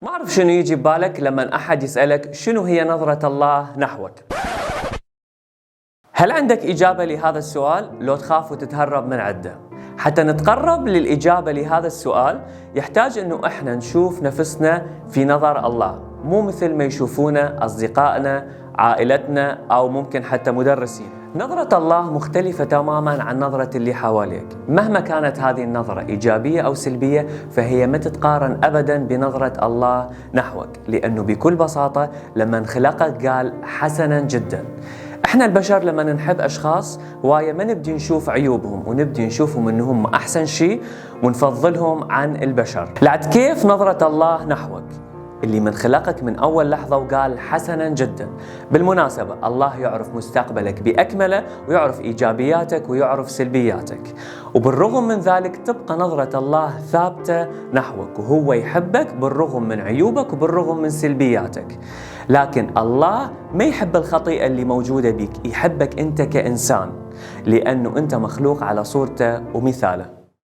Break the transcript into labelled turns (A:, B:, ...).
A: ما أعرف شنو يجي ببالك لما أحد يسألك شنو هي نظرة الله نحوك؟ هل عندك إجابة لهذا السؤال لو تخاف وتتهرب من عنده؟ حتى نتقرب للإجابة لهذا السؤال يحتاج أنه إحنا نشوف نفسنا في نظر الله، مو مثل ما يشوفونا أصدقائنا، عائلتنا أو ممكن حتى مدرسين. نظرة الله مختلفة تماماً عن نظرة اللي حواليك، مهما كانت هذه النظرة إيجابية أو سلبية فهي ما تتقارن أبداً بنظرة الله نحوك، لأنه بكل بساطة لما خلقك قال حسناً جداً. احنا البشر لما نحب اشخاص هواية ما نبدي نشوف عيوبهم ونبدي نشوفهم انهم احسن شيء ونفضلهم عن البشر. لعد كيف نظرة الله نحوك اللي من خلقك من اول لحظة وقال حسنا جدا. بالمناسبة الله يعرف مستقبلك باكمله ويعرف ايجابياتك ويعرف سلبياتك، وبالرغم من ذلك تبقى نظرة الله ثابتة نحوك، وهو يحبك بالرغم من عيوبك وبالرغم من سلبياتك. لكن الله ما يحب الخطيئة اللي موجودة بيك، يحبك انت كإنسان، لأنه انت مخلوق على صورته ومثاله.